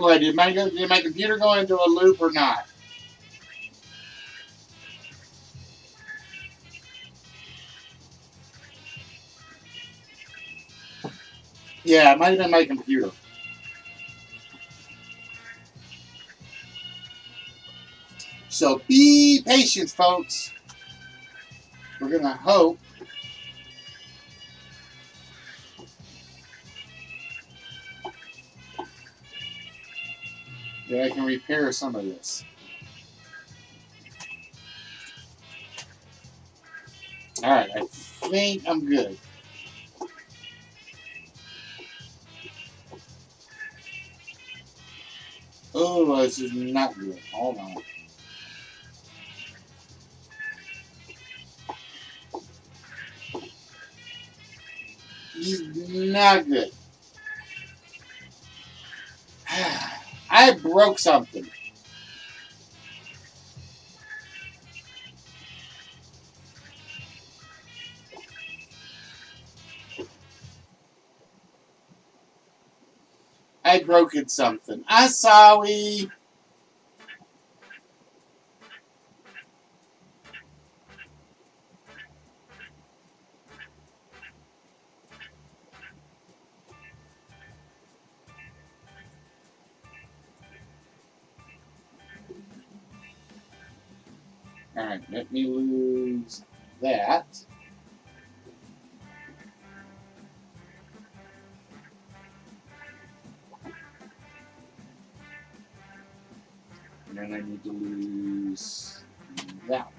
Boy, did my computer go into a loop or not? Yeah, it might have been my computer. So be patient, folks. We're going to hope that I can repair some of this. Alright, I think I'm good. Oh, this is not good. Hold on. This is not good. I broke something. I broke something. I'm sorry. Alright, let me lose that. And then I need to lose that one.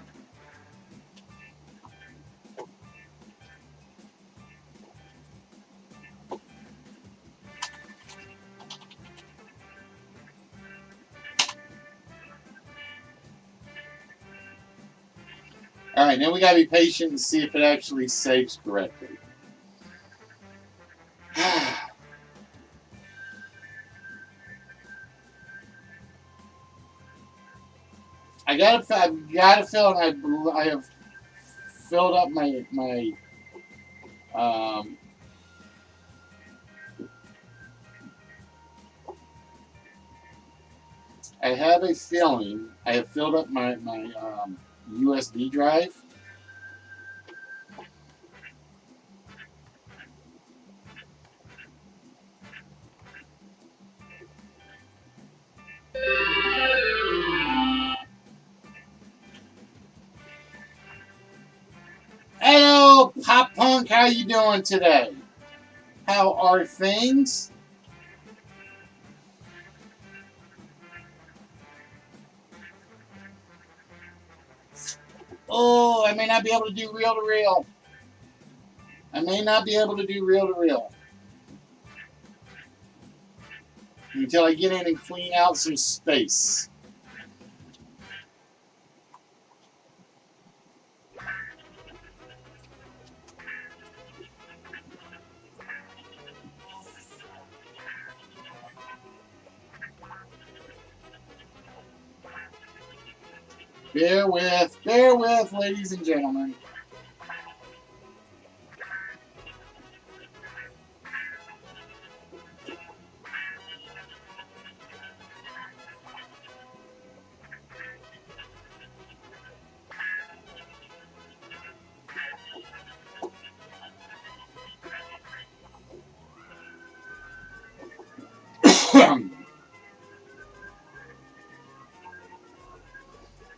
Alright, now we gotta be patient and see if it actually saves correctly. I've got a feeling I have filled up my I have a feeling I have filled up my USB drive. Hello, Pop Punk. How you doing today? How are things? Oh, I may not be able to do reel to reel. I may not be able to do reel to reel until I get in and clean out some space. Bear with, ladies and gentlemen.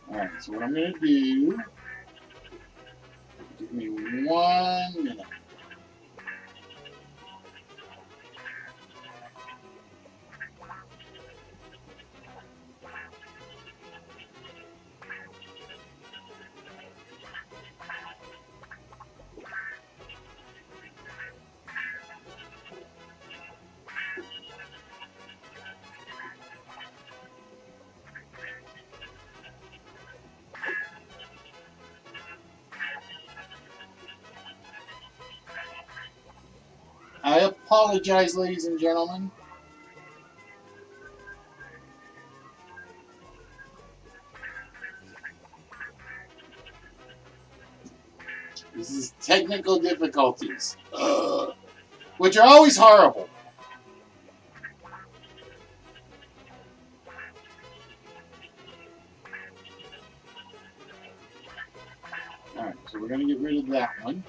Alright, so what I'm going to do, give me 1 minute. I apologize, ladies and gentlemen. This is technical difficulties, which are always horrible. Alright, so we're going to get rid of that one.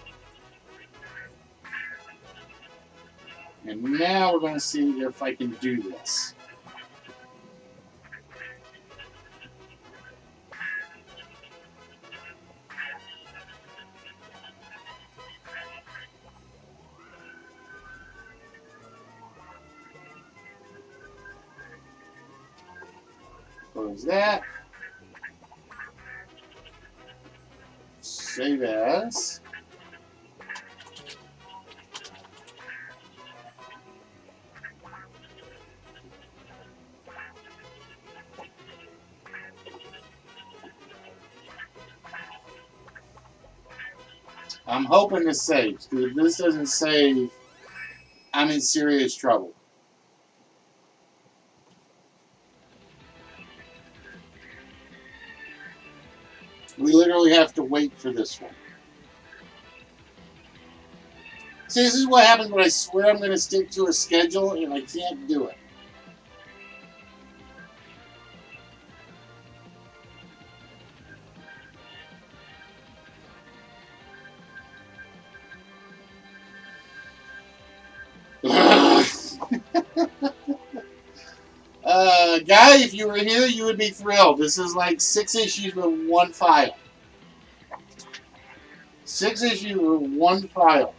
And now we're going to see if I can do this. Close that. Save as. I'm hoping this saves, because if this doesn't save, I'm in serious trouble. We literally have to wait for this one. See, this is what happens when I swear I'm going to stick to a schedule and I can't do it. Guy, if you were here, you would be thrilled. This is like 6 issues with one file. 6 issues with one file.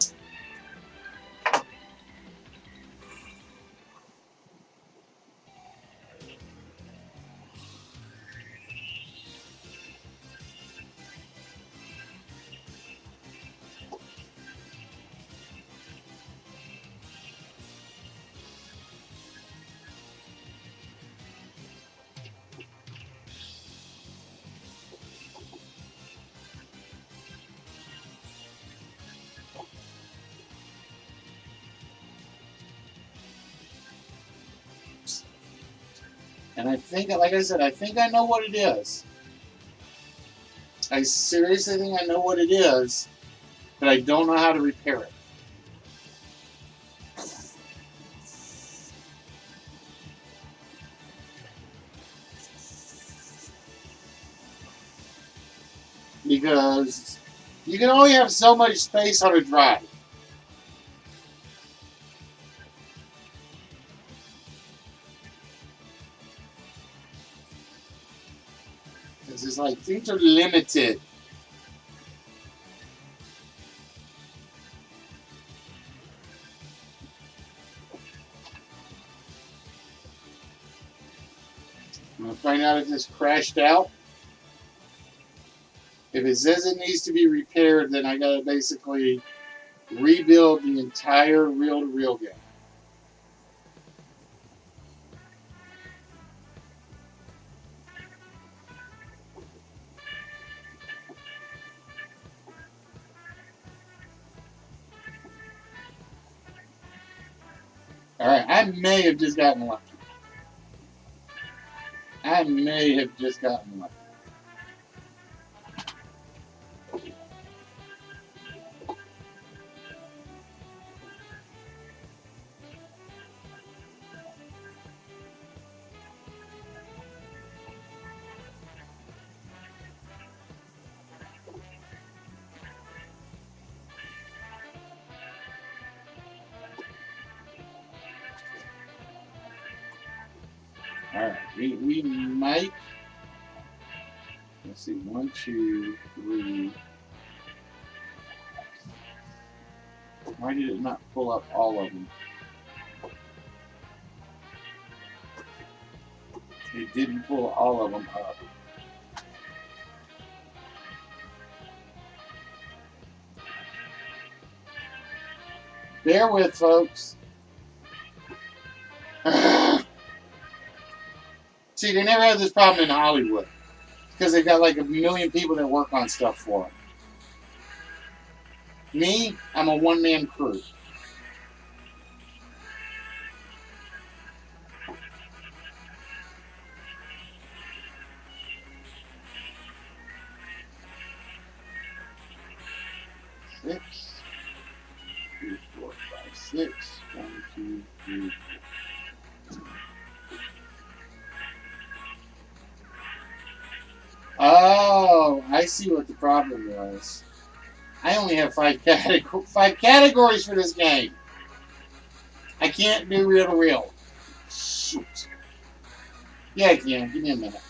And I think, like I said, I think I know what it is. I seriously think I know what it is, but I don't know how to repair it. Because you can only have so much space on a drive. It's just like things are limited. I'm gonna find out if this crashed out. If it says it needs to be repaired, then I gotta basically rebuild the entire reel-to-reel game. Alright, I may have just gotten lucky. I may have just gotten lucky. Alright, we might. Let's see, 1, 2, 3. Why did it not pull up all of them? It didn't pull all of them up. Bear with, folks. See, they never had this problem in Hollywood because they've got like a million people that work on stuff for them. Me, I'm a one-man crew. Six, 3, 4, 5, 6. 1, 2, 3, 4. Oh, Oh, I see what the problem was. I only have five categories for this game. I can't do reel to reel. Shoot. Yeah, I can. Give me a minute.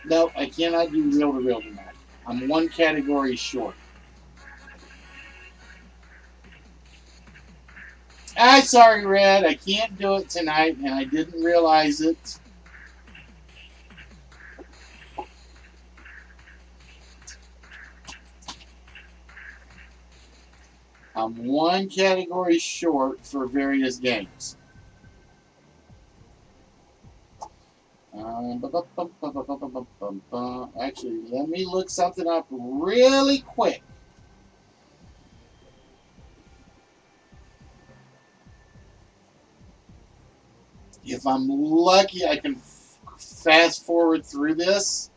No, I cannot do reel to reel tonight. I'm one category short. I'm sorry, Red. I can't do it tonight, and I didn't realize it. I'm one category short for various games. Actually, let me look something up really quick. If I'm lucky, I can fast forward through this.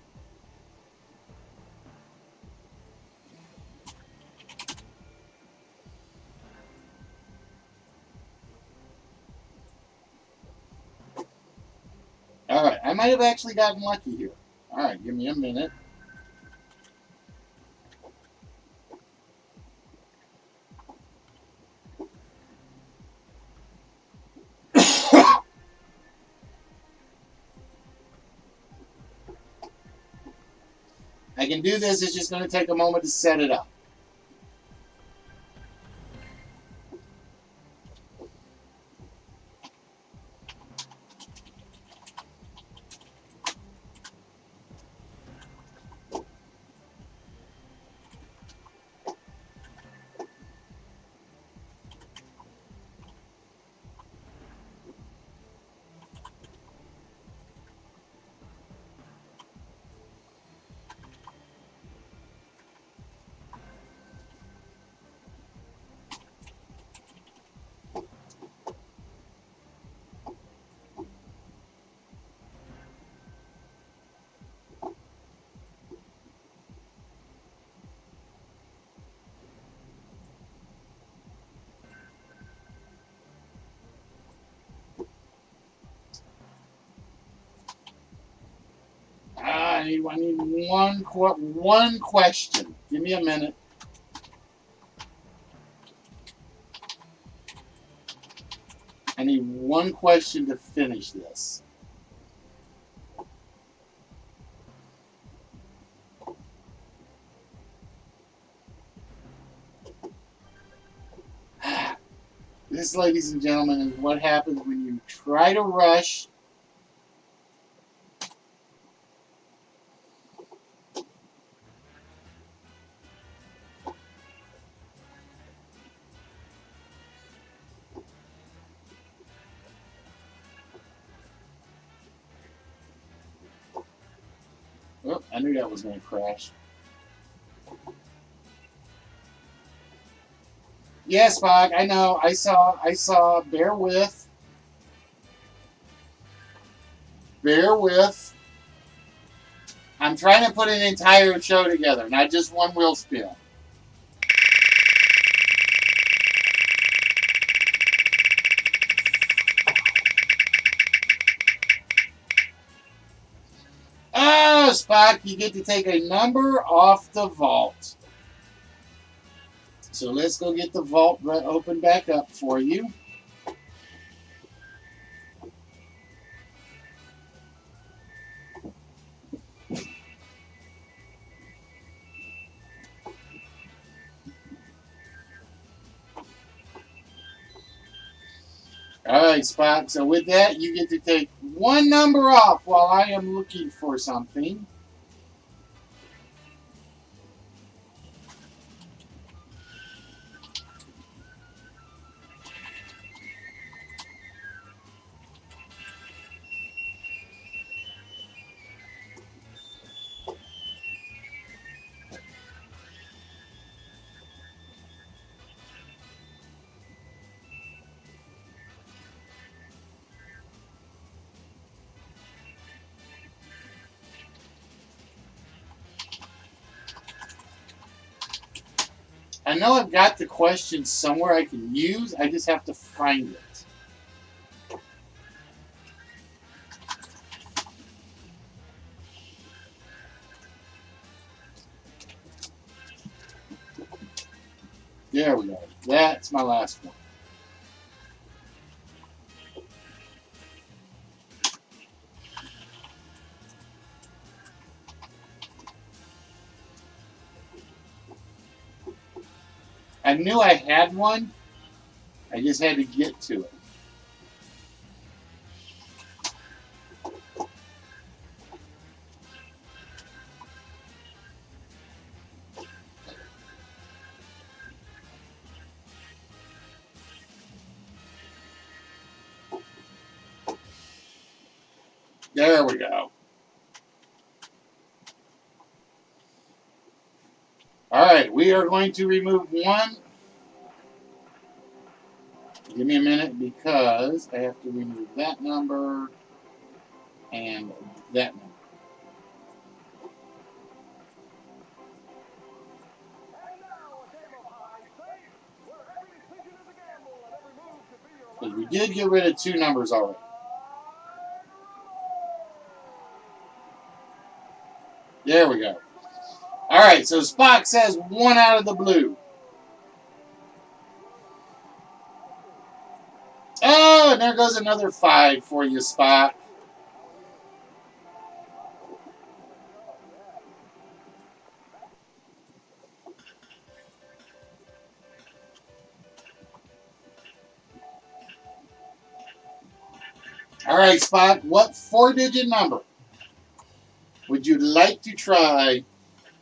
All right, I might have actually gotten lucky here. All right, give me a minute. I can do this. It's just going to take a moment to set it up. I need one question. Give me a minute. I need one question to finish this. This, ladies and gentlemen, is what happens when you try to rush. Oh, I knew that was going to crash. Yes, Spock, I know. I saw. Bear with. Bear with. I'm trying to put an entire show together, not just one wheel spin. Oh, Spock, you get to take a number off the vault. So let's go get the vault open back up for you. All right, Spock. So with that, you get to take one number off while I am looking for something. I know I've got the question somewhere I can use. I just have to find it. There we go. That's my last one. I knew I had one. I just had to get to it. There we go. All right, we are going to remove one. Give me a minute because I have to remove that number and that number. Because we did get rid of two numbers already. There we go. All right, so Spock says one out of the blue. Oh, and there goes another 5 for you, Spock. All right, Spock, what 4-digit number would you like to try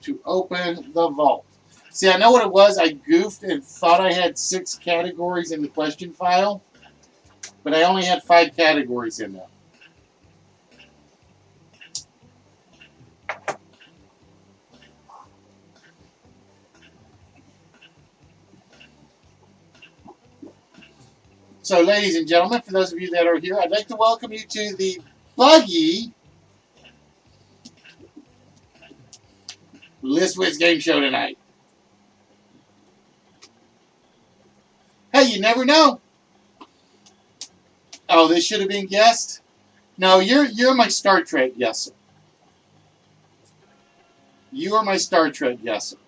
to open the vault? See, I know what it was. I goofed and thought I had 6 categories in the question file, but I only had 5 categories in there. So, ladies and gentlemen, for those of you that are here, I'd like to welcome you to the Buggy List Wits Game Show tonight. Hey, you never know. Oh, this should have been guessed? No, you're my Star Trek guesser. You are my Star Trek guesser.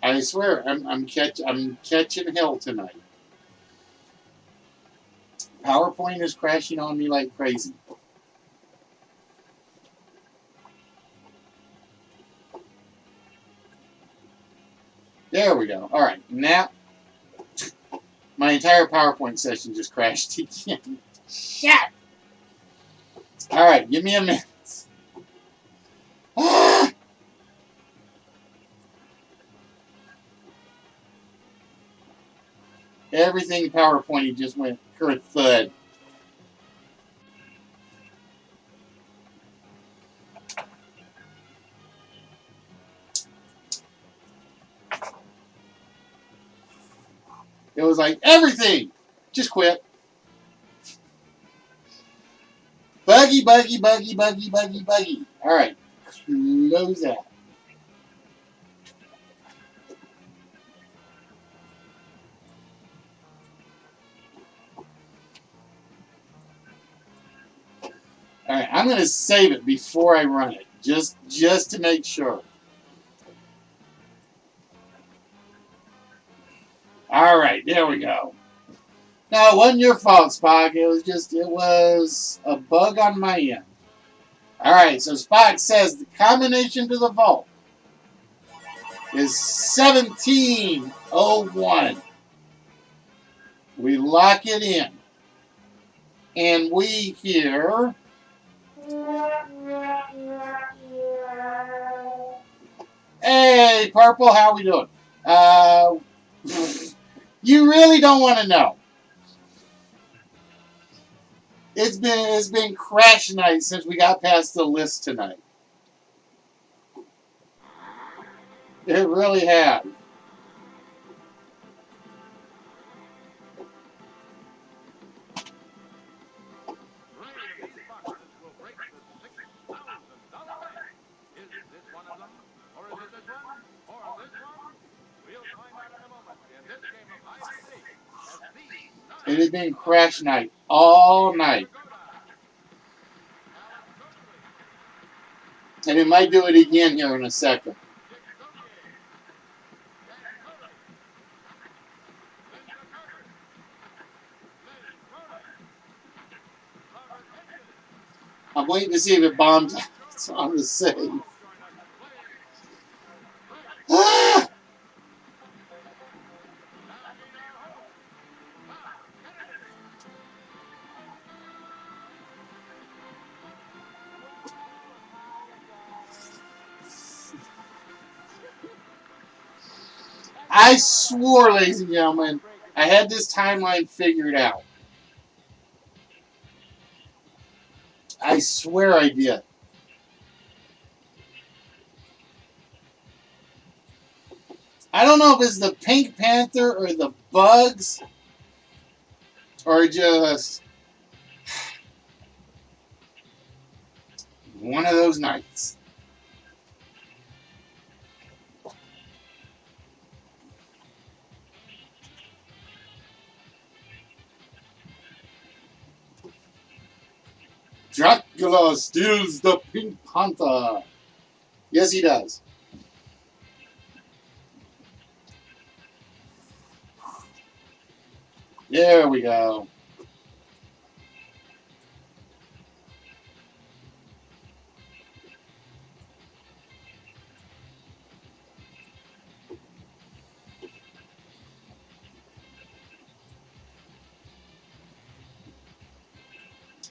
I swear, I'm catching hell tonight. PowerPoint is crashing on me like crazy. There we go. All right, now my entire PowerPoint session just crashed again. Shit! All right, give me a minute. Everything PowerPoint just went thud. It was like everything. Just quit. Buggy, buggy, buggy, buggy, buggy, buggy. All right, close that. All right, I'm going to save it before I run it, just to make sure. All right, there we go. No, it wasn't your fault, Spock. It was a bug on my end. All right, so Spock says the combination to the vault is 1701. We lock it in. And we hear... Hey, Purple, how we doing? You really don't want to know. It's been crash night since we got past the list tonight. It really has. It has been crash night all night. And it might do it again here in a second. I'm waiting to see if it bombs out on the save. Ah! I swore, ladies and gentlemen, I had this timeline figured out. I swear I did. I don't know if it's the Pink Panther or the bugs or just one of those nights. Dracula steals the Pink Panther. Yes, he does. There we go.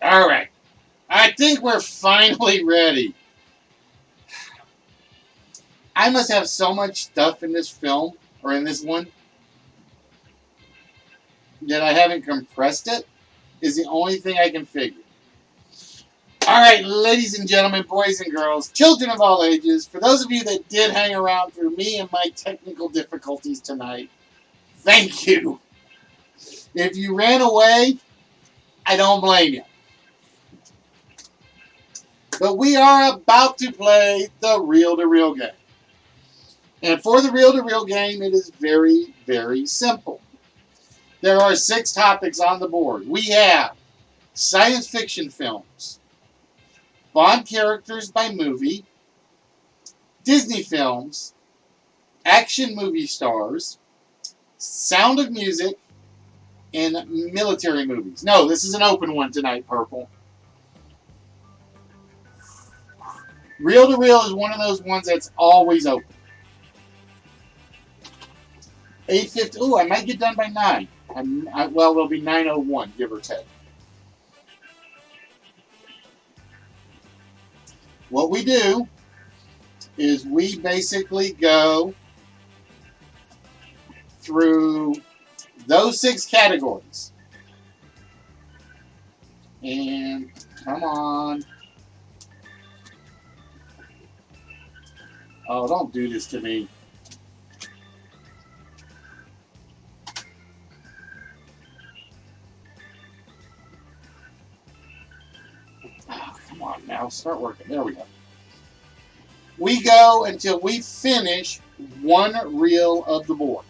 All right. I think we're finally ready. I must have so much stuff in this film, or in this one, that I haven't compressed it, is the only thing I can figure. All right, ladies and gentlemen, boys and girls, children of all ages, for those of you that did hang around through me and my technical difficulties tonight, thank you. If you ran away, I don't blame you. But we are about to play the reel-to-reel game. And for the reel-to-reel game, it is very, very simple. There are 6 topics on the board. We have science fiction films, Bond characters by movie, Disney films, action movie stars, Sound of Music, and military movies. No, this is an open one tonight, Purple. Reel-to-reel is one of those ones that's always open. 8:50. Ooh, I might get done by 9. Well, it'll be 9:01, give or take. What we do is we basically go through those 6 categories. And come on. Oh, don't do this to me. Oh, come on now. Start working. There we go. We go until we finish one reel of the board.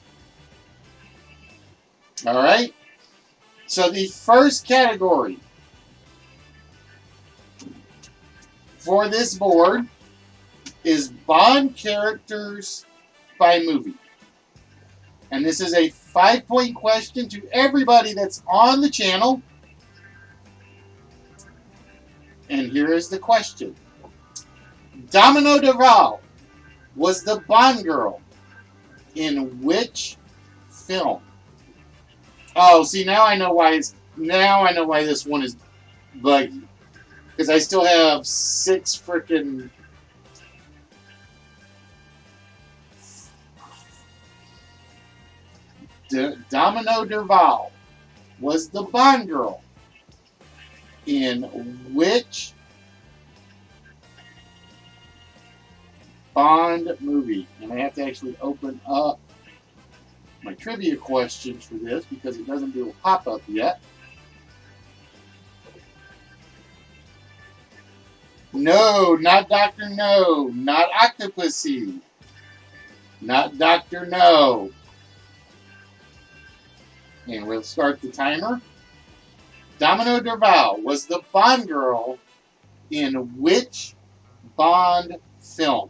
All right? So the first category for this board is Bond characters by movie. And this is a 5-point question to everybody that's on the channel. And here is the question. Domino Duval was the Bond girl in which film? Oh, see, now I know why this one is buggy. Because I still have 6 freaking... Domino Duval was the Bond girl in which Bond movie? And I have to actually open up my trivia questions for this because it doesn't do a pop-up yet. No, not Dr. No, not Octopussy, not Dr. No. And we'll start the timer. Domino Duval was the Bond girl in which Bond film?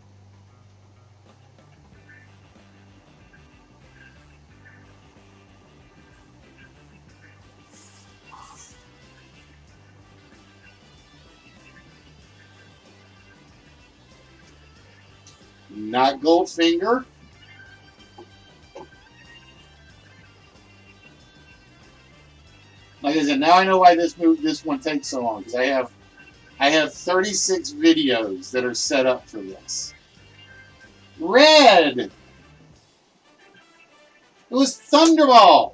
Not Goldfinger. Like I said, now I know why this one takes so long, because I have 36 videos that are set up for this. Red. It was Thunderball.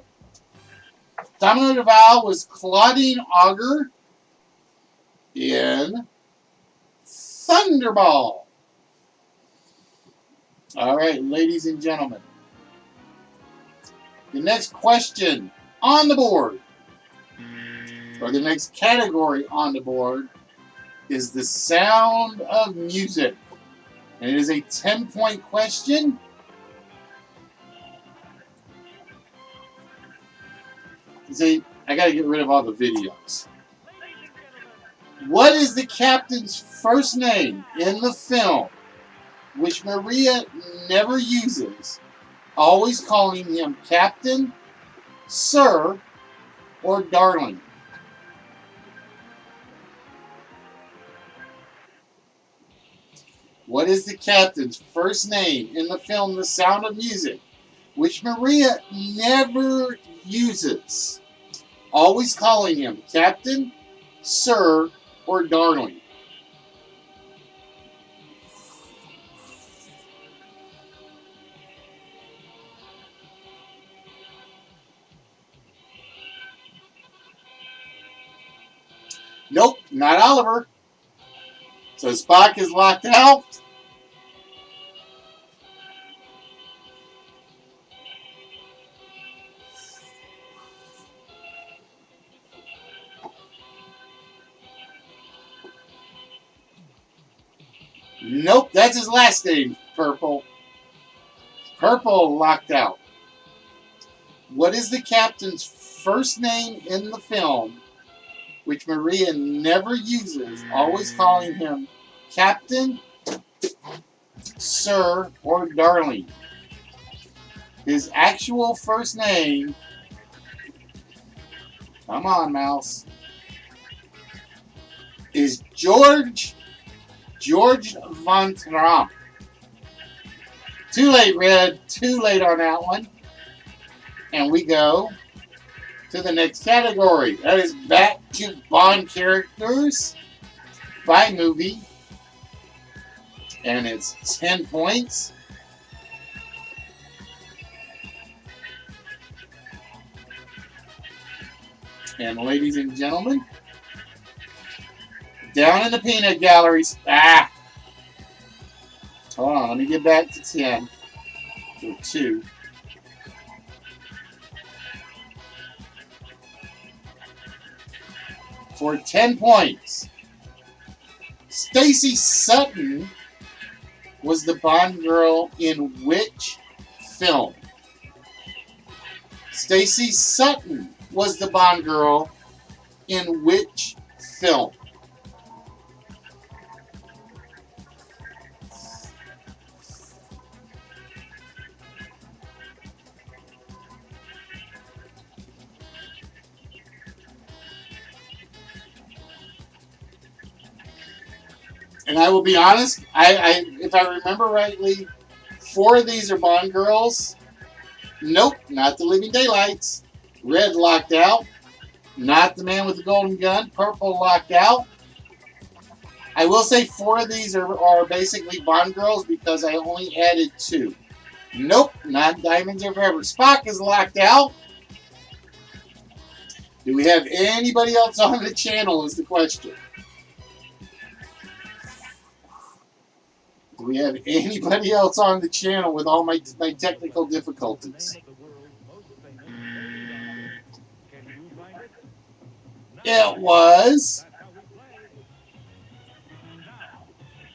Domino DeVal was Claudine Auger in Thunderball. All right, ladies and gentlemen. The next question on the board, or the next category on the board, is the sound of music. And it is a 10-point question. See, I got to get rid of all the videos. What is the captain's first name in the film, which Maria never uses, always calling him Captain, Sir, or Darling? What is the captain's first name in the film The Sound of Music, which Maria never uses, always calling him Captain, Sir, or Darling? Nope, not Oliver. So Spock is locked out. Nope, that's his last name, Purple. Purple locked out. What is the captain's first name in the film, which Maria never uses, always calling him Captain, Sir, or Darling? His actual first name, come on, mouse, is George Von Trapp. Too late, Red. Too late on that one. And we go to the next category. That is back to Bond characters by movie. And it's 10 points. And ladies and gentlemen, down in the peanut galleries. Hold on, let me get back to 10. To 2. For 10 points. Stacy Sutton was the Bond girl in which film? Stacy Sutton was the Bond girl in which film? And I will be honest, if I remember rightly, 4 of these are Bond girls. Nope, not the Living Daylights. Red locked out. Not the Man with the Golden Gun. Purple locked out. I will say 4 of these are basically Bond girls because I only added 2. Nope, not Diamonds Are Forever. Spock is locked out. Do we have anybody else on the channel is the question. Do we have anybody else on the channel with all my technical difficulties? It was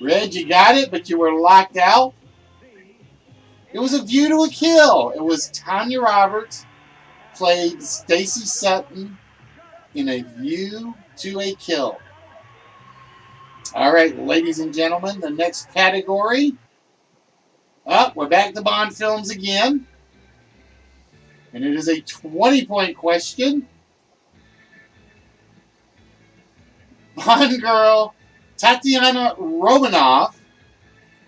Red, you got it, but you were locked out. It was A View to a Kill. It was Tanya Roberts played Stacy Sutton in A View to a Kill. All right, ladies and gentlemen, the next category. We're back to Bond films again. And it is a 20-point question. Bond girl Tatiana Romanoff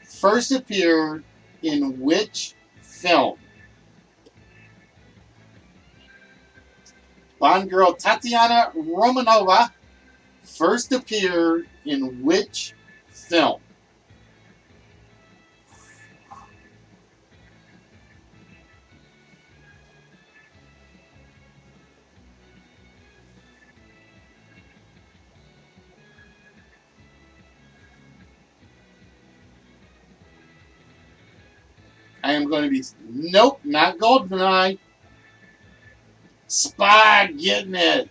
first appeared in which film? Bond girl Tatiana Romanova first appeared in which film? I am going to be... Nope, not GoldenEye. Spy getting it.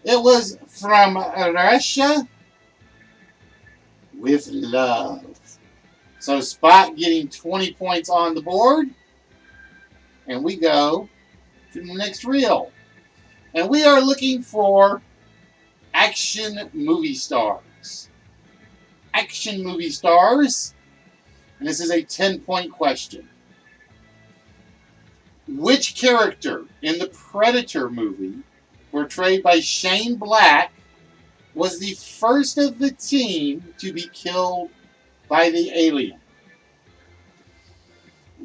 It was From Russia with Love. So Spot getting 20 points on the board. And we go to the next reel. And we are looking for action movie stars. Action movie stars. And this is a 10-point question. Which character in the Predator movie, portrayed by Shane Black, was the first of the team to be killed by the alien?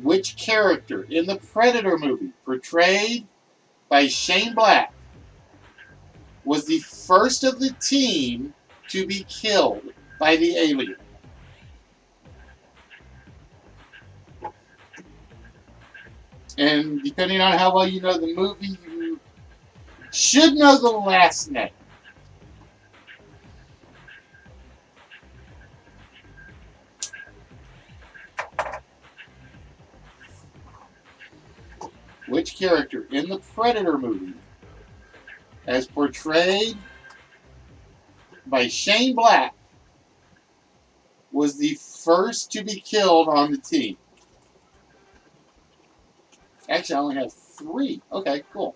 Which character in the Predator movie, portrayed by Shane Black, was the first of the team to be killed by the alien? And depending on how well you know the movie, you should know the last name. Which character in the Predator movie, as portrayed by Shane Black, was the first to be killed on the team? Actually, I only have 3. Okay, cool.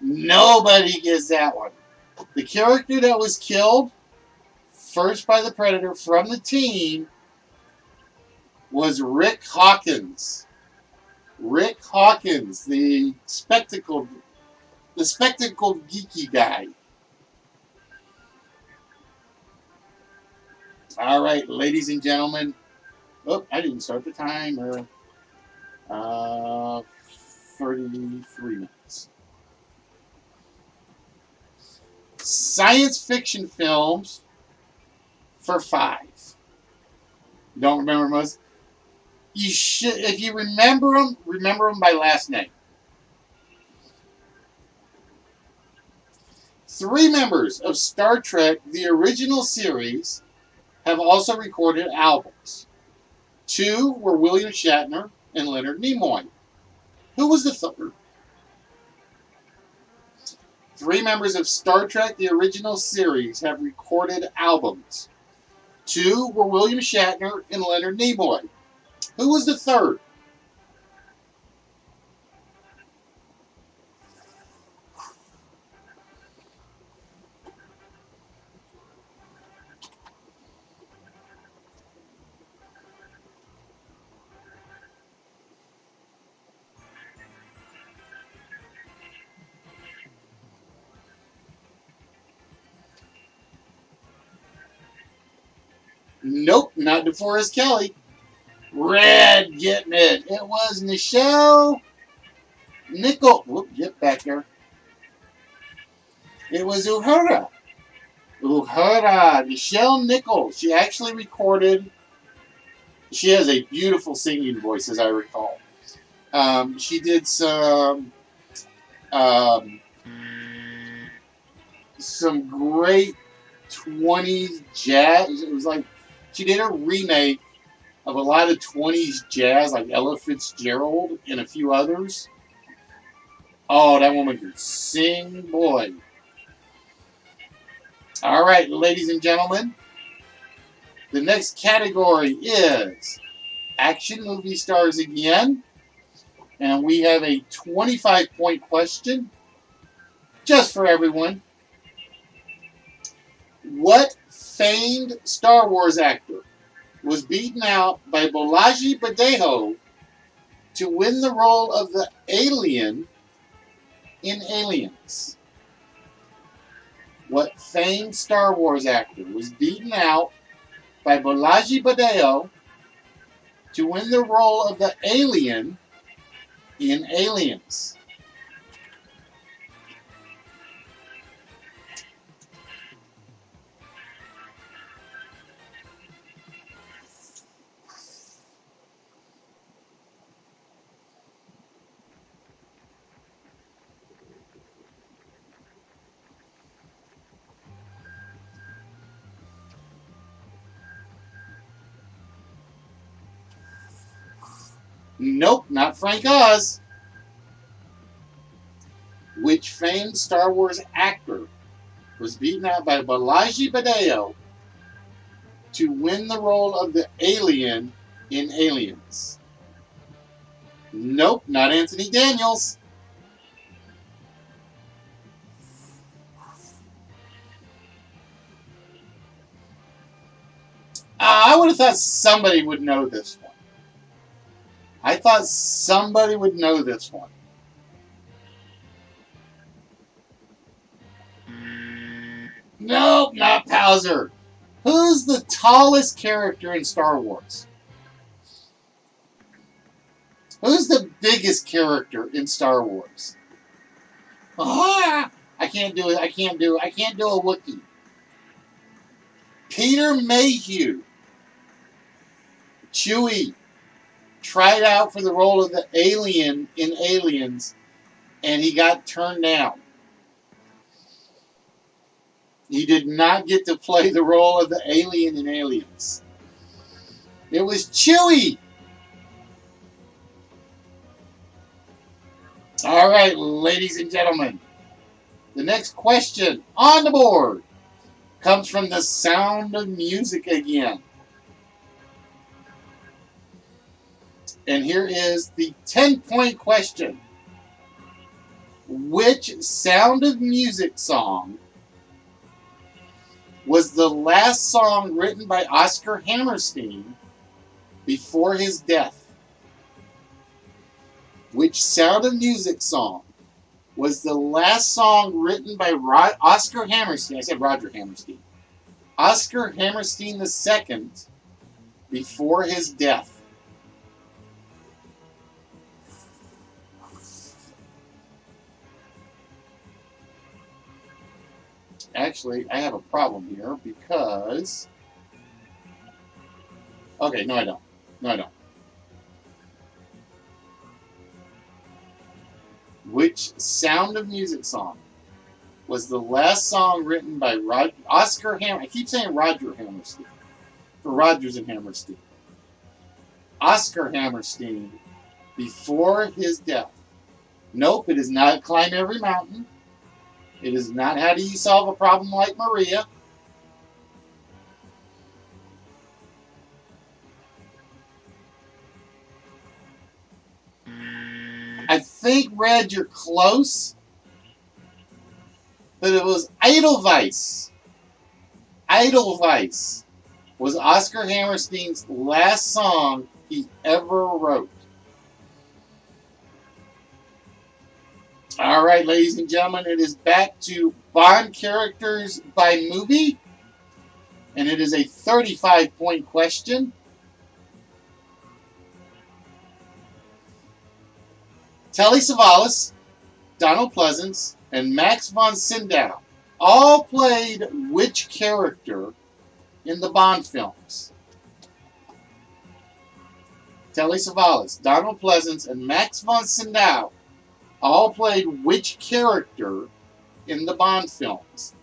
Nobody gets that one. The character that was killed first by the Predator from the team was Rick Hawkins. Rick Hawkins, the spectacled geeky guy. All right, ladies and gentlemen. Oh, I didn't start the timer. 33 minutes. Science fiction films for 5. Don't remember most? You should, if you remember them by last name. 3 members of Star Trek, the original series, have also recorded albums. 2 were William Shatner and Leonard Nimoy. Who was the third? 3 members of Star Trek, the original series, have recorded albums. 2 were William Shatner and Leonard Nimoy. Who was the third? Nope, not DeForest Kelly. Red getting it. It was Nichelle Nichols. Whoop, get back here. It was Uhura. Nichelle Nichols. She actually recorded. She has a beautiful singing voice, as I recall. She did some great 20s jazz. It was like she did a remake of a lot of 20s jazz, like Ella Fitzgerald and a few others. Oh, that woman could sing, boy. All right, ladies and gentlemen. The next category is action movie stars again. And we have a 25-point question just for everyone. What famed Star Wars actor was beaten out by Bolaji Badejo to win the role of the alien in Aliens? What famed Star Wars actor was beaten out by Bolaji Badejo to win the role of the alien in Aliens? Nope, not Frank Oz. Which famed Star Wars actor was beaten out by Balaji Badejo to win the role of the alien in Aliens? Nope, not Anthony Daniels. I would have thought somebody would know this one. I thought somebody would know this one. Nope, not Bowser. Who's the tallest character in Star Wars? Who's the biggest character in Star Wars? Ah, I can't do it. I can't do a Wookiee. Peter Mayhew. Chewie tried out for the role of the alien in Aliens, and he got turned down. He did not get to play the role of the alien in Aliens. It was Chewie. All right, ladies and gentlemen. The next question on the board comes from The Sound of Music again. And here is the 10-point question. Which Sound of Music song was the last song written by Oscar Hammerstein before his death? Which Sound of Music song was the last song written by Oscar Hammerstein? I said Roger Hammerstein. Oscar Hammerstein II before his death. Actually, I have a problem here because... Okay, no I don't. No I don't. Which Sound of Music song was the last song written by Oscar Hammerstein? I keep saying Roger Hammerstein. For Rodgers and Hammerstein. Oscar Hammerstein before his death. Nope, it is not Climb Every Mountain. It is not How Do You Solve a Problem Like Maria. I think, Red, you're close. But it was Edelweiss. Edelweiss was Oscar Hammerstein's last song he ever wrote. All right, ladies and gentlemen, it is back to Bond characters by movie. And it is a 35-point question. Telly Savalas, Donald Pleasance, and Max von Sydow all played which character in the Bond films? Telly Savalas, Donald Pleasance, and Max von Sydow all played which character in the Bond films?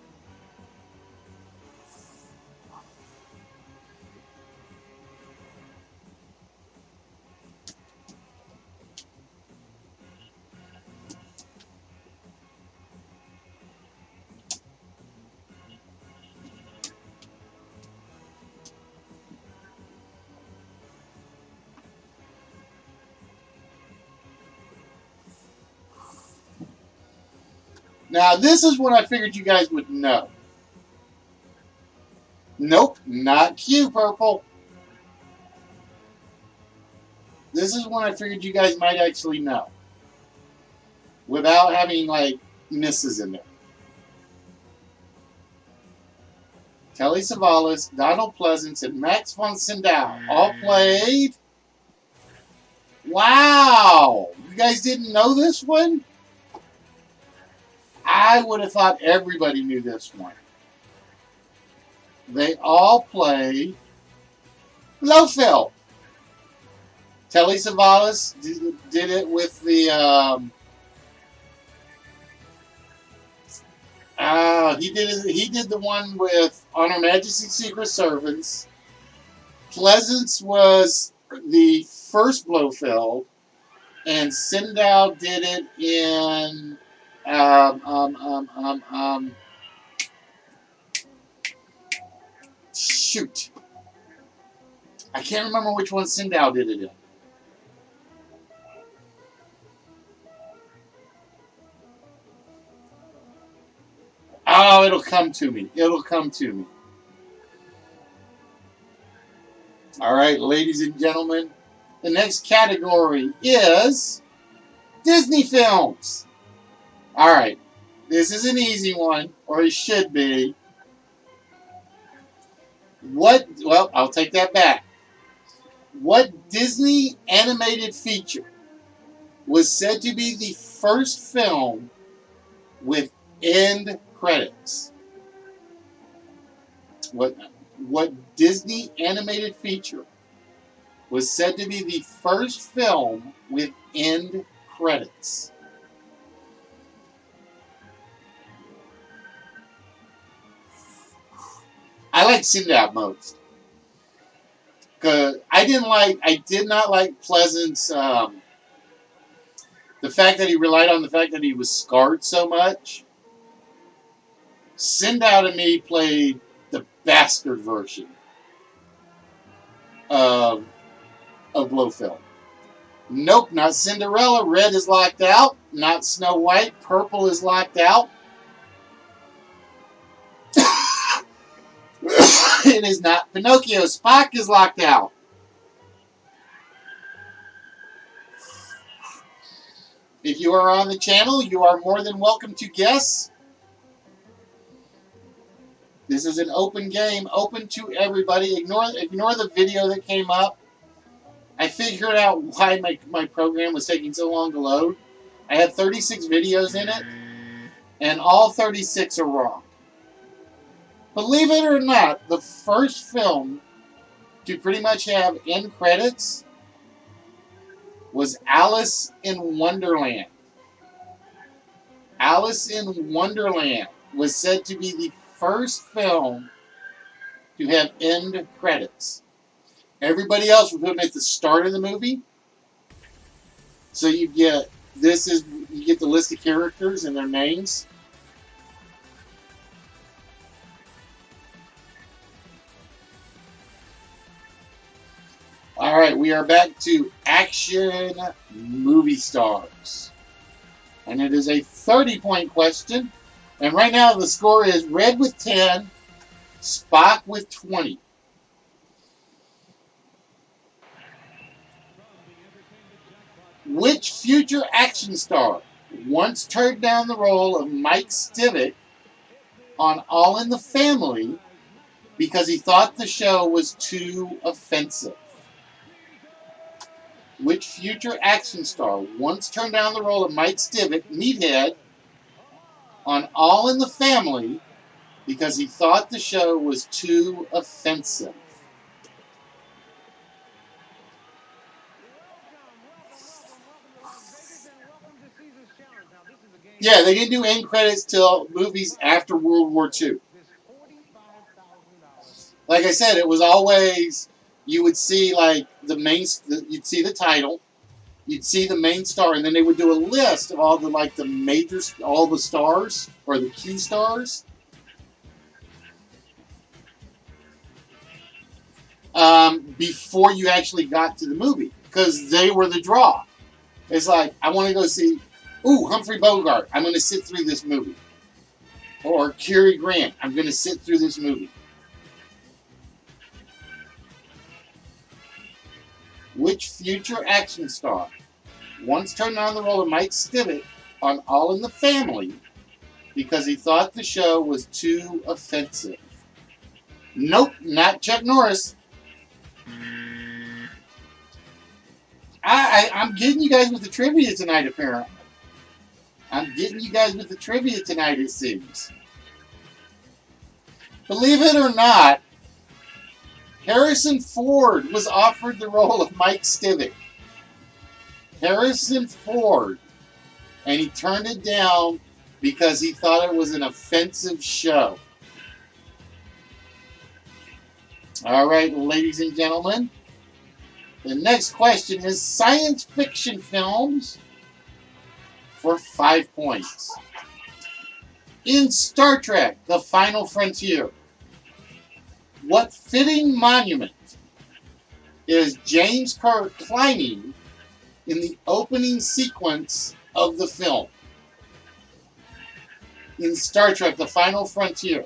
Now, this is what I figured you guys would know. Nope, not Q, Purple. This is one I figured you guys might actually know. Without having, like, misses in there. Telly Savalas, Donald Pleasance, and Max von Sydow all played. Wow! You guys didn't know this one? I would have thought everybody knew this one. They all played Blofeld. Telly Savalas did it with the he did the one with On Her Majesty's Secret Servants. Pleasance was the first Blofeld, and Sydow did it in shoot. I can't remember which one Sydow did it in. Oh, it'll come to me. It'll come to me. All right, ladies and gentlemen, the next category is Disney films. All right, this is an easy one, or it should be. Well, I'll take that back. What Disney animated feature was said to be the first film with end credits? What Disney animated feature was said to be the first film with end credits? I like Sydow most. Because I did not like Pleasance, the fact that he relied on the fact that he was scarred so much. Sydow to me played the bastard version of Blofeld. Nope, not Cinderella. Red is locked out. Not Snow White. Purple is locked out. It is not Pinocchio. Spock is locked out. If you are on the channel, you are more than welcome to guess. This is an open game, open to everybody. Ignore the video that came up. I figured out why my program was taking so long to load. I had 36 videos in it, and all 36 are wrong. Believe it or not, the first film to pretty much have end credits was Alice in Wonderland. Alice in Wonderland was said to be the first film to have end credits. Everybody else would put them at the start of the movie. So you get the list of characters and their names. All right, we are back to action movie stars. And it is a 30-point question. And right now the score is Red with 10, Spock with 20. Which future action star once turned down the role of Mike Stivic on All in the Family because he thought the show was too offensive? Which future action star once turned down the role of Mike Stivic, Meathead, on All in the Family because he thought the show was too offensive? Yeah, they didn't do end credits till movies after World War II. Like I said, it was always, you would see like you'd see the title, you'd see the main star, and then they would do a list of all the all the stars or the key stars. Before you actually got to the movie, because they were the draw. It's like, I want to go see Ooh, Humphrey Bogart. I'm going to sit through this movie. Or Cary Grant. I'm going to sit through this movie. Which future action star once turned on the role of Mike Stivitt on All in the Family because he thought the show was too offensive? Nope, not Chuck Norris. I'm getting you guys with the trivia tonight, apparently. I'm getting you guys with the trivia tonight, it seems. Believe it or not, Harrison Ford was offered the role of Mike Stivitt. Harrison Ford. And he turned it down because he thought it was an offensive show. All right, ladies and gentlemen. The next question is science fiction films for 5 points. In Star Trek, The Final Frontier, what fitting monument is James Kirk climbing in the opening sequence of the film? In Star Trek, The Final Frontier,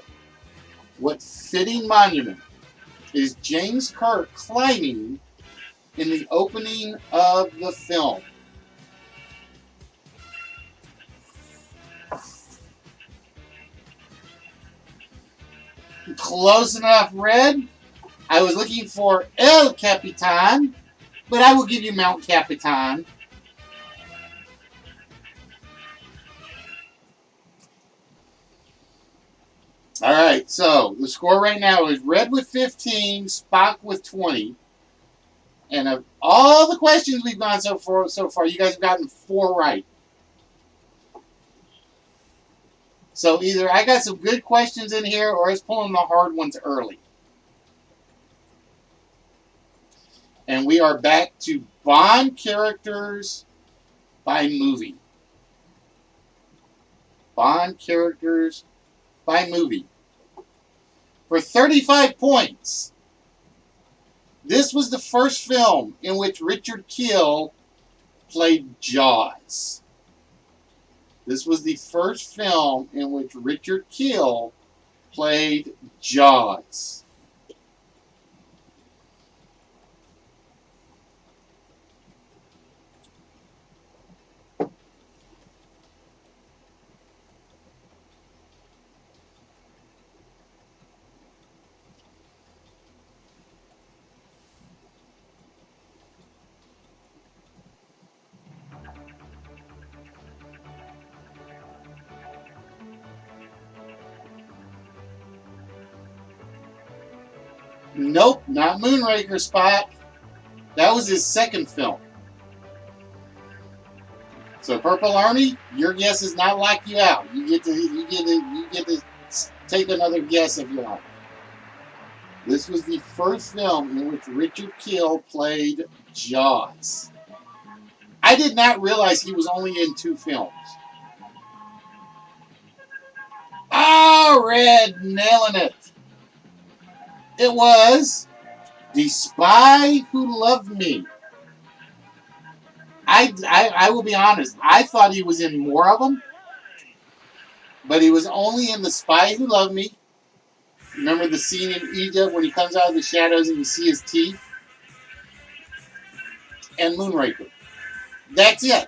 what fitting monument is James Kirk climbing in the opening of the film? Close enough, Red. I was looking for El Capitan, but I will give you Mount Capitan. All right, so the score right now is Red with 15, Spock with 20. And of all the questions we've gone so far, you guys have gotten 4 right. So either I got some good questions in here or it's pulling the hard ones early. And we are back to Bond characters by movie. Bond characters by movie. For 35 points, this was the first film in which Richard Kiel played Jaws. This was the first film in which Richard Kiel played Jaws. Nope, not Moonraker, Spock. That was his second film. So Purple Army, your guess does not lock you out. You get to take another guess if you like. This was the first film in which Richard Kiel played Jaws. I did not realize he was only in 2 films. Oh, Red, nailing it. It was The Spy Who Loved Me. I will be honest. I thought he was in more of them, but he was only in The Spy Who Loved Me. Remember the scene in Egypt when he comes out of the shadows and you see his teeth? And Moonraker. That's it.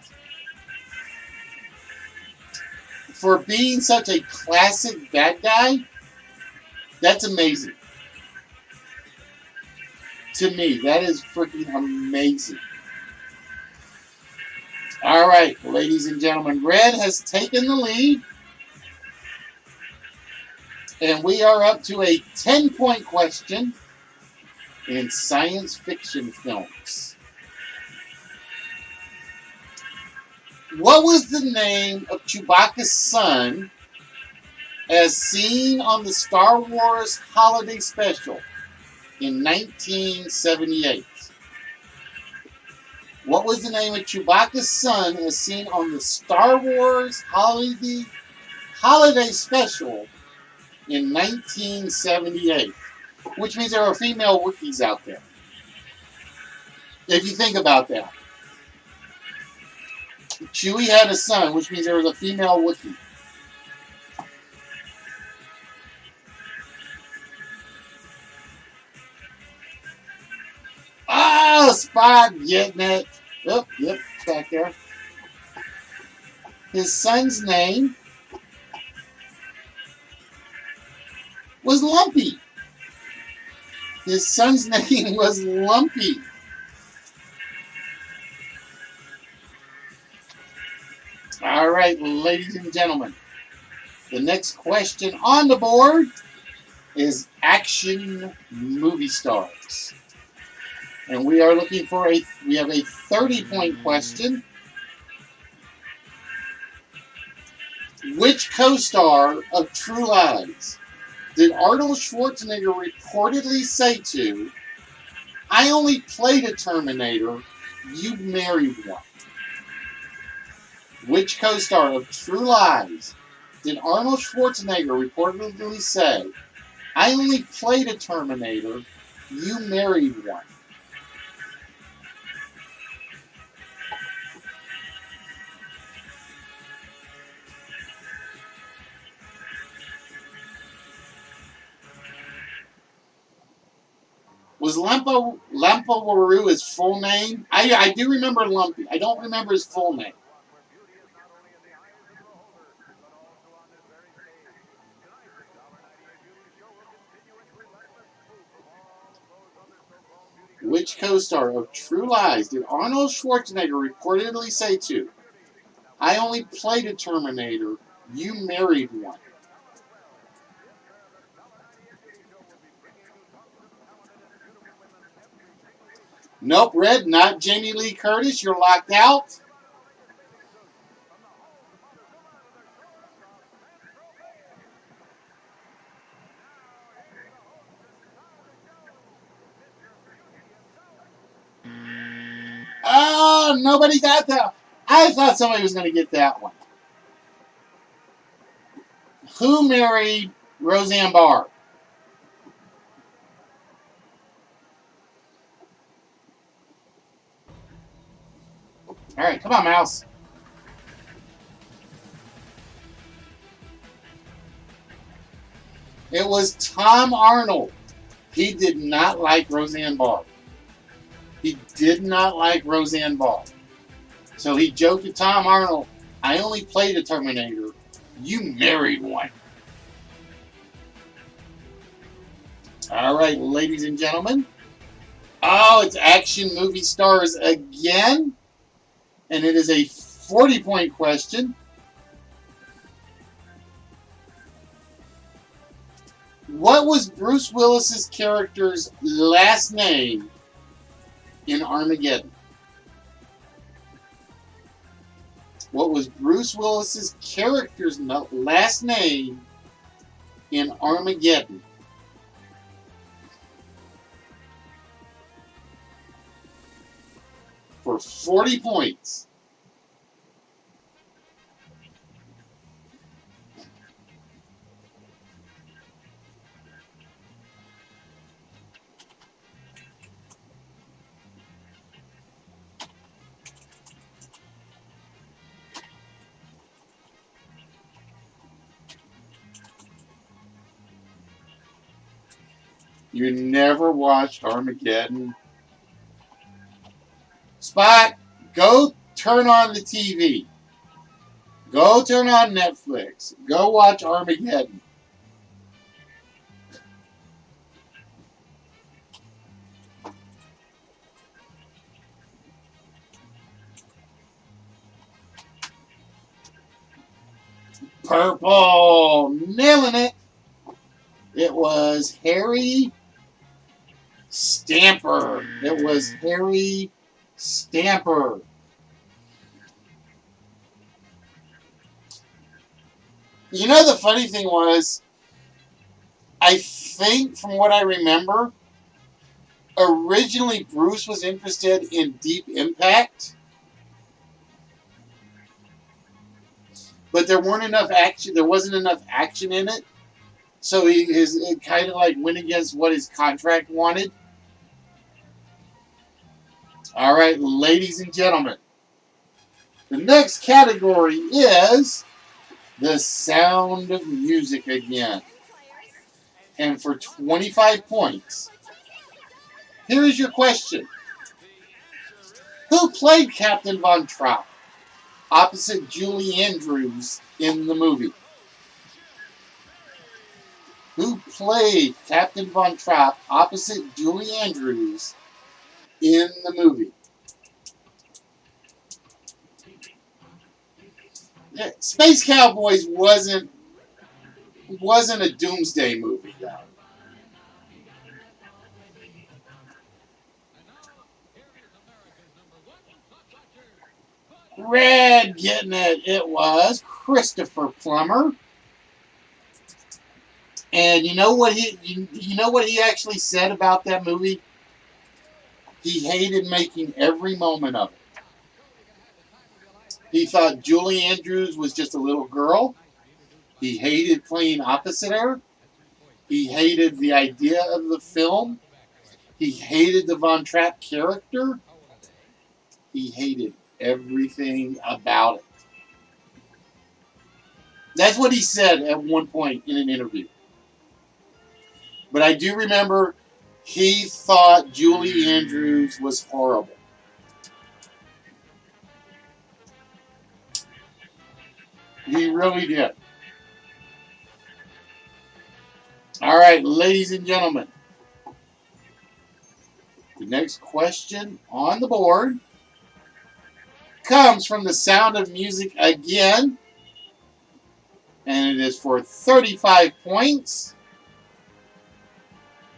For being such a classic bad guy, that's amazing. To me, that is freaking amazing. All right, ladies and gentlemen, Red has taken the lead. And we are up to a 10-point question in science fiction films. What was the name of Chewbacca's son as seen on the Star Wars Holiday Special in 1978? What was the name of Chewbacca's son as seen on the Star Wars Holiday Special in 1978? Which means there are female Wookiees out there. If you think about that. Chewie had a son, which means there was a female Wookiee. Oh, Spot getting it. Yep, back there. His son's name was Lumpy. His son's name was Lumpy. All right, ladies and gentlemen. The next question on the board is action movie stars. And we are looking for we have a 30-point question. Which co-star of True Lies did Arnold Schwarzenegger reportedly say to, "I only played a Terminator, you married one"? Which co-star of True Lies did Arnold Schwarzenegger reportedly say, "I only played a Terminator, you married one"? Was Lampa LaRue his full name? I do remember Lumpy. I don't remember his full name. Which co-star of True Lies did Arnold Schwarzenegger reportedly say to, "I only played a Terminator, you married one"? Nope, Red, not Jamie Lee Curtis. You're locked out. Oh, nobody got that. I thought somebody was going to get that one. Who married Roseanne Barr? All right, come on, Mouse. It was Tom Arnold. He did not like Roseanne Barr. He did not like Roseanne Barr. So he joked to Tom Arnold, "I only played a Terminator. You married one." All right, ladies and gentlemen. Oh, it's action movie stars again. And it is a 40-point question. What was Bruce Willis's character's last name in Armageddon? What was Bruce Willis's character's last name in Armageddon? For 40 points. You never watched Armageddon? Spot, go turn on the TV. Go turn on Netflix. Go watch Armageddon. Purple. Nailing it. It was Harry Stamper. It was Harry Stamper. You know, the funny thing was, I think from what I remember, originally Bruce was interested in Deep Impact, but there wasn't enough action in it, so it kind of like went against what his contract wanted. All right, ladies and gentlemen, The next category is The Sound of Music again. And for 25 points, here is your question. Who played Captain Von Trapp opposite Julie Andrews in the movie? Who played Captain Von Trapp opposite Julie Andrews in the movie? Yeah, Space Cowboys wasn't a doomsday movie, though. Red getting it. It was Christopher Plummer. And you know what he actually said about that movie? He hated making every moment of it. He thought Julie Andrews was just a little girl. He hated playing opposite her. He hated the idea of the film. He hated the Von Trapp character. He hated everything about it. That's what he said at one point in an interview. But I do remember he thought Julie Andrews was horrible. He really did. All right, ladies and gentlemen. The next question on the board comes from The Sound of Music again. And it is for 35 points.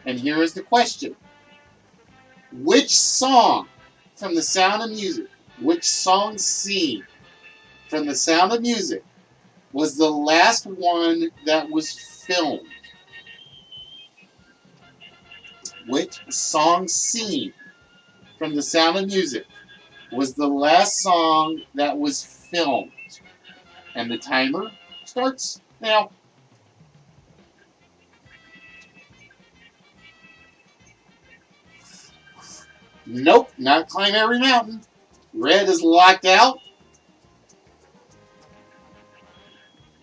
And here is the question. Which song from The Sound of Music, which song scene from The Sound of Music was the last one that was filmed? Which song scene from The Sound of Music was the last song that was filmed? And the timer starts now. Nope, not Climb Every Mountain. Red is locked out.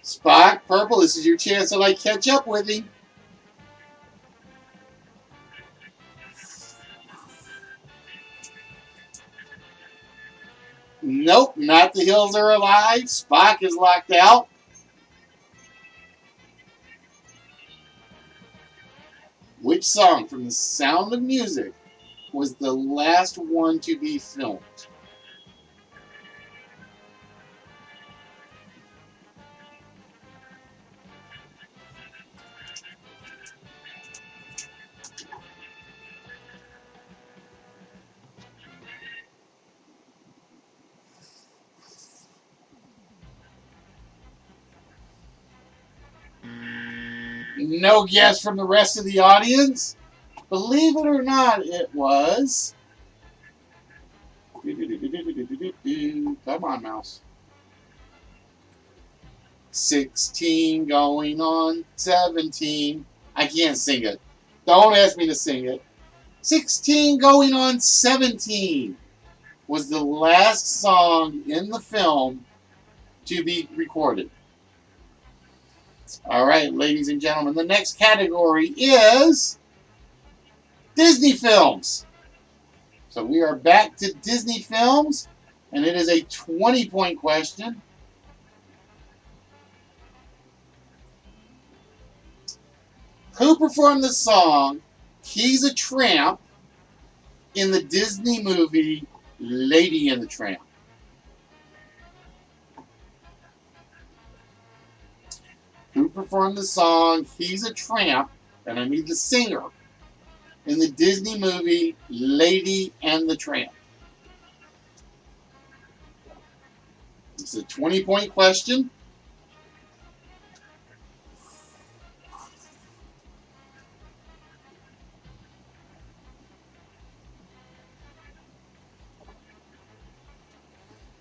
Spock, purple, this is your chance to catch up with him. Nope, not The Hills Are Alive. Spock is locked out. Which song from The Sound of Music was the last one to be filmed? No guess from the rest of the audience. Believe it or not, it was. Come on, mouse. 16 going on 17. I can't sing it. Don't ask me to sing it. 16 going on 17 was the last song in the film to be recorded. All right, ladies and gentlemen, the next category is Disney films. So we are back to Disney films, and it is a 20-point question. Who performed the song He's a Tramp in the Disney movie Lady and the Tramp? Who performed the song He's a Tramp, and I need the singer, in the Disney movie Lady and the Tramp? It's a 20-point question.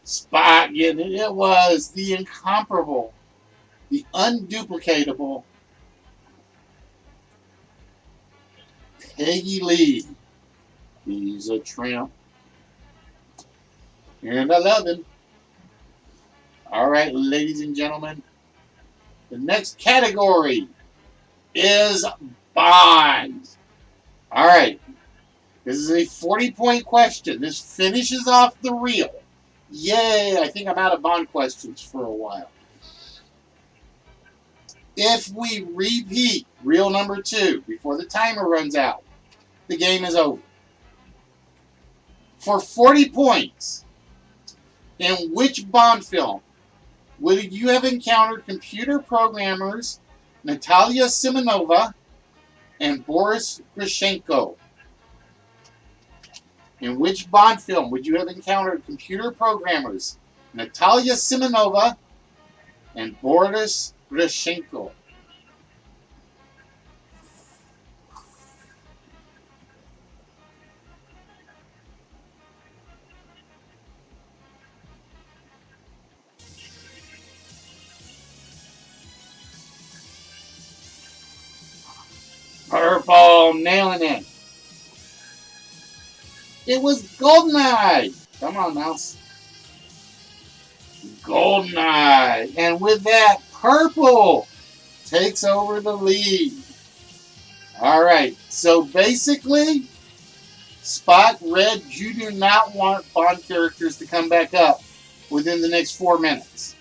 Spot getting it. It was the incomparable, the unduplicatable Peggy Lee. He's a tramp, and I love him. All right, ladies and gentlemen, the next category is Bond. All right, this is a 40-point question. This finishes off the reel. Yay, I think I'm out of Bond questions for a while. If we repeat reel number 2 before the timer runs out, the game is over. For 40 points, in which Bond film would you have encountered computer programmers Natalia Simonova and Boris Grishenko? In which Bond film would you have encountered computer programmers Natalia Simonova and Boris Grishenko? Purple, nailing it. It was Goldeneye. Come on, mouse. Goldeneye. And with that, purple takes over the lead. All right. So basically, Spock, Red, you do not want Bond characters to come back up within the next 4 minutes.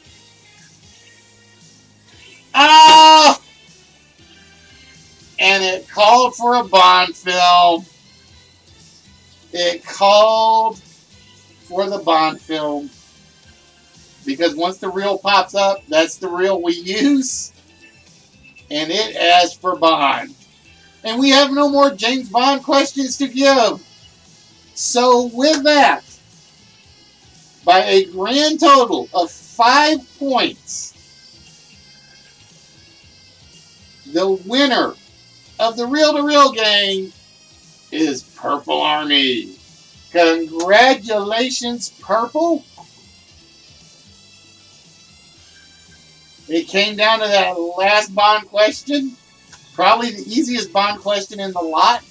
Ah! And it called for a Bond film. It called for the Bond film. Because once the reel pops up, that's the reel we use. And it asks for Bond. And we have no more James Bond questions to give. So with that, by a grand total of 5 points, the winner of the reel-to-reel game is Purple Army. Congratulations, Purple. It came down to that last Bond question. Probably the easiest Bond question in the lot.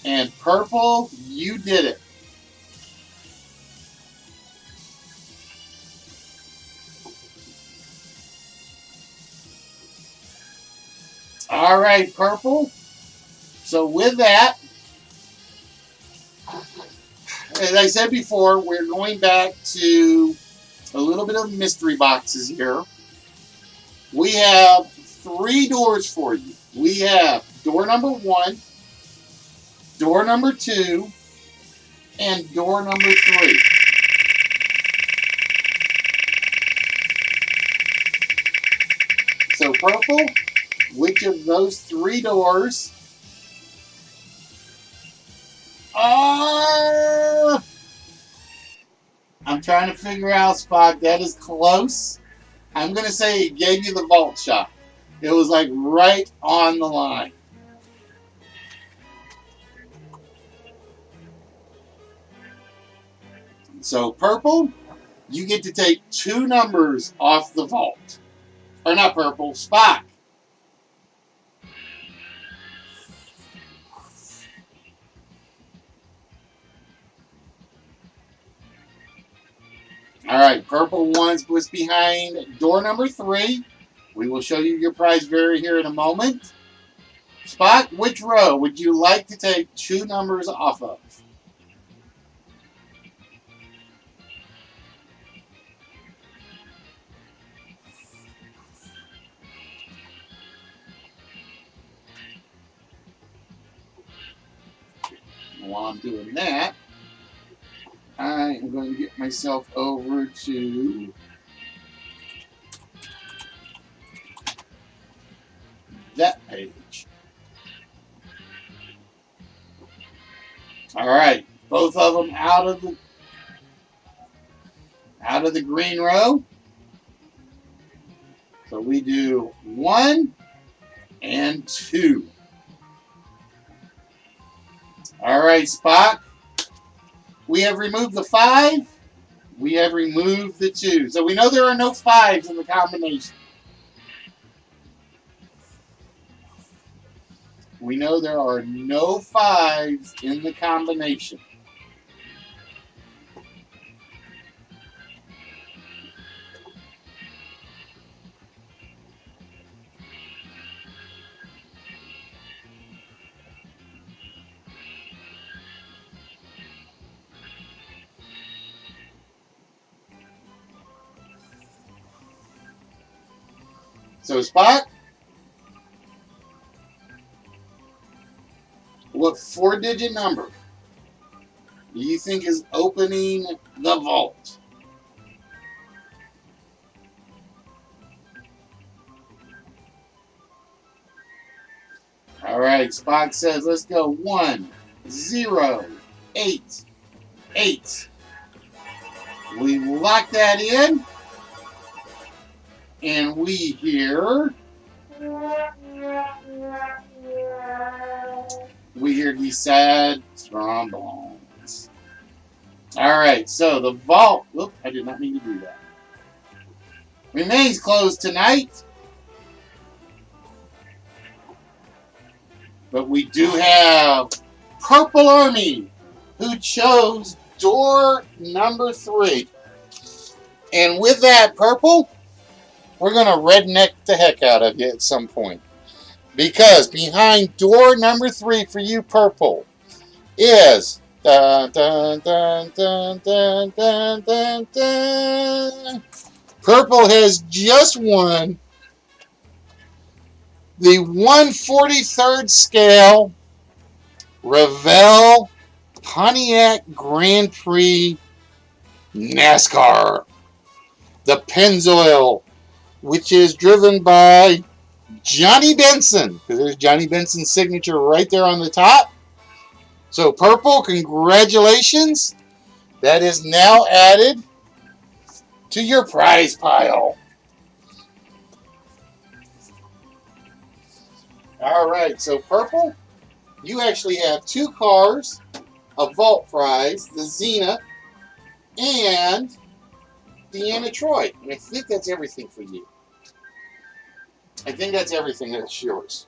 And Purple, you did it. All right, Purple. So with that, as I said before, we're going back to a little bit of mystery boxes here. We have 3 doors for you. We have door number 1, door number 2, and door number 3. So Purple, which of those 3 doors are... I'm trying to figure out, Spock. That is close. I'm going to say it gave you the vault shot. It was like right on the line. So Purple, you get to take 2 numbers off the vault. Or not Purple, Spock. All right, Purple was behind door number 3. We will show you your prize vary here in a moment. Spock, which row would you like to take 2 numbers off of? While I'm doing that, I am going to get myself over to that page. All right, both of them out of the green row. So we do 1 and 2. All right, Spock. We have removed the 5. We have removed the 2. So we know there are no 5s in the combination. We know there are no 5s in the combination. So, Spock, what 4-digit number do you think is opening the vault? All right, Spock says, let's go 1, 0, 8, 8. We lock that in, and we hear these sad trombones. All right, so the vault, whoop, I did not mean to do that, remains closed tonight. But we do have Purple Army, who chose door number 3. And with that, Purple, we're going to redneck the heck out of you at some point. Because behind door number 3 for you, Purple, is dun, dun, dun, dun, dun, dun, dun, dun. Purple has just won the 1/43rd scale Revell Pontiac Grand Prix NASCAR. The Pennzoil, which is driven by Johnny Benson, because there's Johnny Benson's signature right there on the top. So, Purple, congratulations. That is now added to your prize pile. All right, so Purple, you actually have 2 cars, a vault prize, the Xena, and Deanna Troy. And I think that's everything for you. I think that's everything that's yours.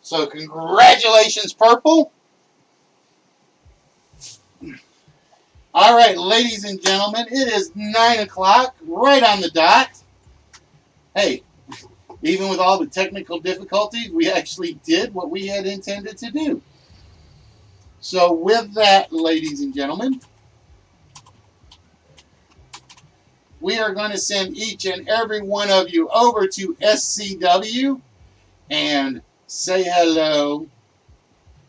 So congratulations, Purple. All right, ladies and gentlemen, it is 9 o'clock, right on the dot. Hey, even with all the technical difficulties, we actually did what we had intended to do. So with that, ladies and gentlemen, we are going to send each and every one of you over to SCW and say hello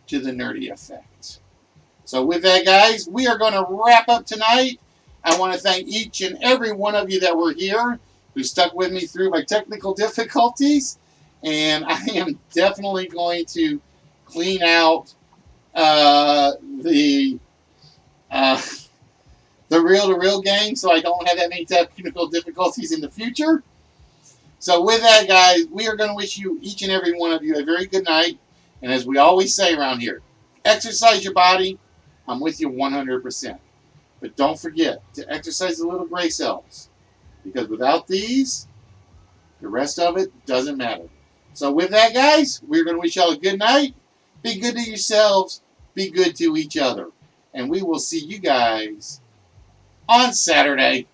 to the Nerdy Effect. So with that, guys, we are going to wrap up tonight. I want to thank each and every one of you that were here, who stuck with me through my technical difficulties. And I am definitely going to clean out the reel-to-reel game so I don't have that many technical difficulties in the future. So with that, guys, we are going to wish you, each and every one of you, a very good night. And as we always say around here, exercise your body. I'm with you 100%. But don't forget to exercise the little gray cells. Because without these, the rest of it doesn't matter. So with that, guys, we're going to wish y'all a good night. Be good to yourselves. Be good to each other. And we will see you guys on Saturday.